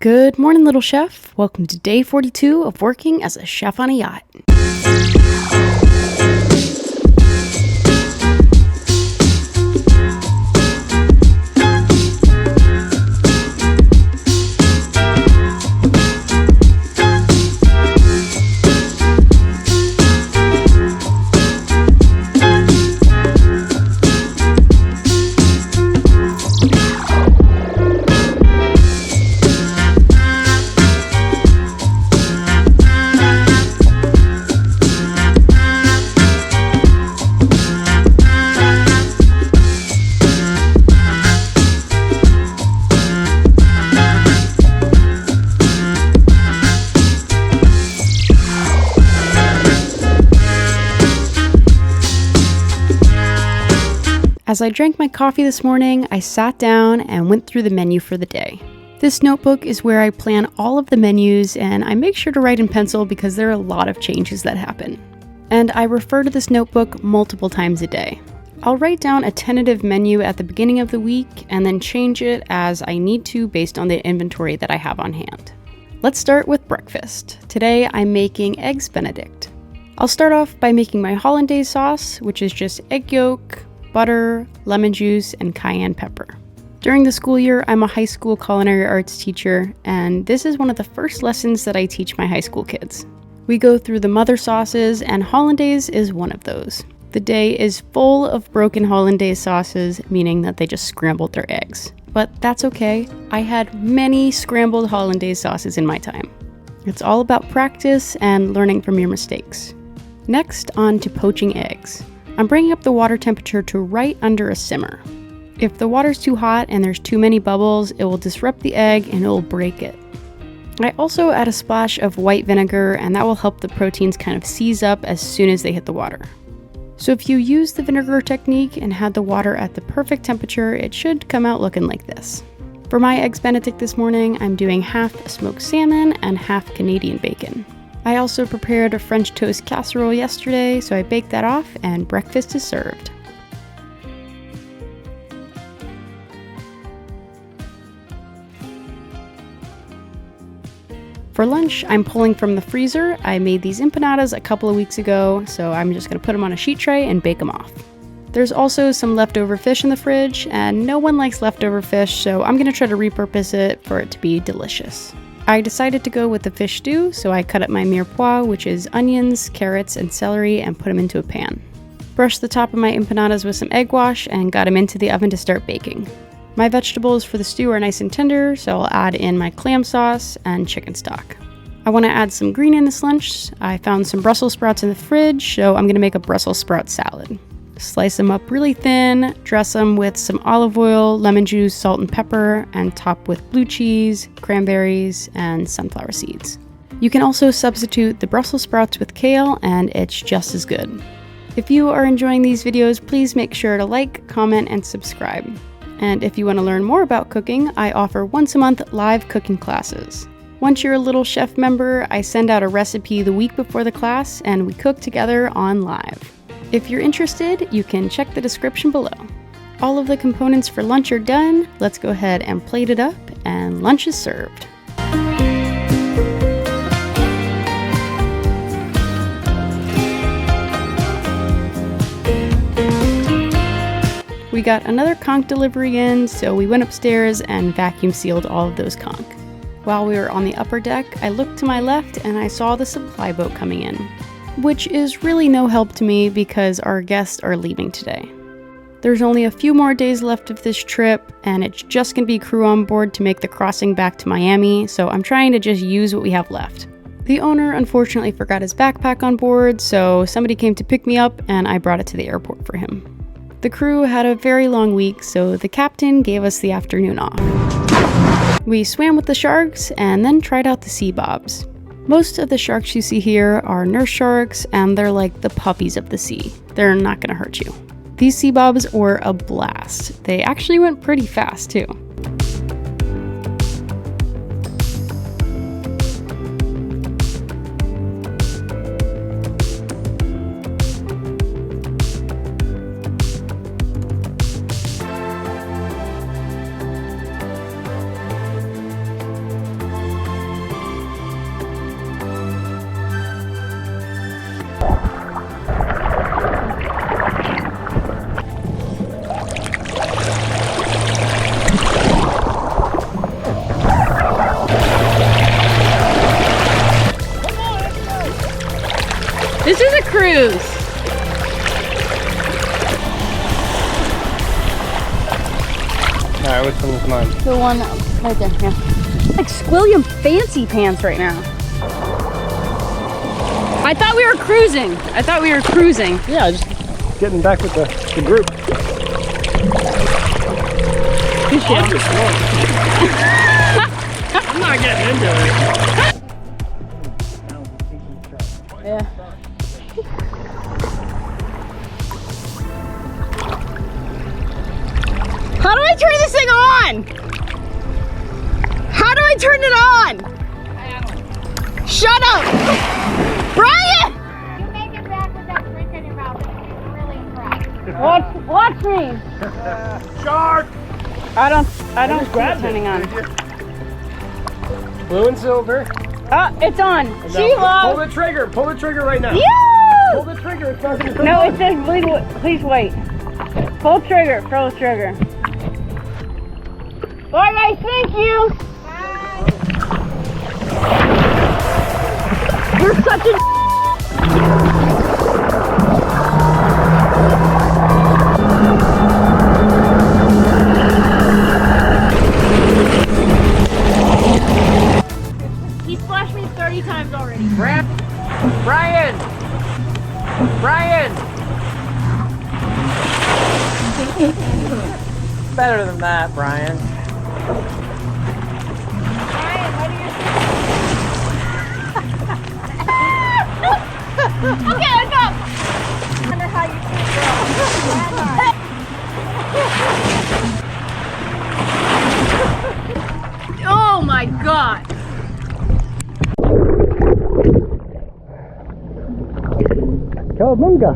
Good morning, little chef. Welcome to day 42 of working as a chef on a yacht. As I drank my coffee this morning, I sat down and went through the menu for the day. This notebook is where I plan all of the menus, and I make sure to write in pencil because there are a lot of changes that happen. And I refer to this notebook multiple times a day. I'll write down a tentative menu at the beginning of the week and then change it as I need to based on the inventory that I have on hand. Let's start with breakfast. Today I'm making eggs Benedict. I'll start off by making my hollandaise sauce, which is just egg yolk, butter, lemon juice, and cayenne pepper. During the school year, I'm a high school culinary arts teacher, and this is one of the first lessons that I teach my high school kids. We go through the mother sauces, and hollandaise is one of those. The day is full of broken hollandaise sauces, meaning that they just scrambled their eggs. But that's okay. I had many scrambled hollandaise sauces in my time. It's all about practice and learning from your mistakes. Next, on to poaching eggs. I'm bringing up the water temperature to right under a simmer. If the water's too hot and there's too many bubbles, it will disrupt the egg and it will break it. I also add a splash of white vinegar, and that will help the proteins kind of seize up as soon as they hit the water. So if you use the vinegar technique and had the water at the perfect temperature, it should come out looking like this. For my eggs Benedict this morning, I'm doing half smoked salmon and half Canadian bacon. I also prepared a French toast casserole yesterday, so I baked that off and breakfast is served. For lunch, I'm pulling from the freezer. I made these empanadas a couple of weeks ago, so I'm just going to put them on a sheet tray and bake them off. There's also some leftover fish in the fridge, and no one likes leftover fish, so I'm going to try to repurpose it for it to be delicious. I decided to go with the fish stew, so I cut up my mirepoix, which is onions, carrots, and celery, and put them into a pan. Brushed the top of my empanadas with some egg wash and got them into the oven to start baking. My vegetables for the stew are nice and tender, so I'll add in my clam sauce and chicken stock. I want to add some green in this lunch. I found some Brussels sprouts in the fridge, so I'm going to make a Brussels sprout salad. Slice them up really thin, dress them with some olive oil, lemon juice, salt and pepper, and top with blue cheese, cranberries, and sunflower seeds. You can also substitute the Brussels sprouts with kale, and it's just as good. If you are enjoying these videos, please make sure to like, comment, and subscribe. And if you want to learn more about cooking, I offer once a month live cooking classes. Once you're a Little Chef member, I send out a recipe the week before the class, and we cook together on live. If you're interested, you can check the description below. All of the components for lunch are done. Let's go ahead and plate it up, and lunch is served. We got another conch delivery in, so we went upstairs and vacuum sealed all of those conch. While we were on the upper deck, I looked to my left and I saw the supply boat coming in, which is really no help to me because our guests are leaving today. There's only a few more days left of this trip, and it's just going to be crew on board to make the crossing back to Miami, so I'm trying to just use what we have left. The owner unfortunately forgot his backpack on board, so somebody came to pick me up and I brought it to the airport for him. The crew had a very long week, so the captain gave us the afternoon off. We swam with the sharks and then tried out the sea bobs. Most of the sharks you see here are nurse sharks, and they're like the puppies of the sea. They're not going to hurt you. These sea bobs were a blast. They actually went pretty fast too. cruise. Alright, which one is mine? The one right there, yeah. Like Squilliam fancy pants right now. I thought we were cruising. Yeah, just getting back with the group. I'm not getting into it. Yeah. How do I turn this thing on? How do I turn it on? Shut up! Brian! You make it back with that drink in your mouth. It's really dry. Watch me! Shark! I don't see it turning on. Blue and silver. It's on. And She now pull loves. the trigger. Pull the trigger right now. Pull You! the trigger. It's not gonna turn No, on. it says please wait. Pull trigger. Pull the trigger. Bye guys, thank you. You're such a. He splashed me 30 times already. Brian! Better than that, Brian. Okay, let's go. I wonder how you feel, girl. Oh my god. Cowabunga!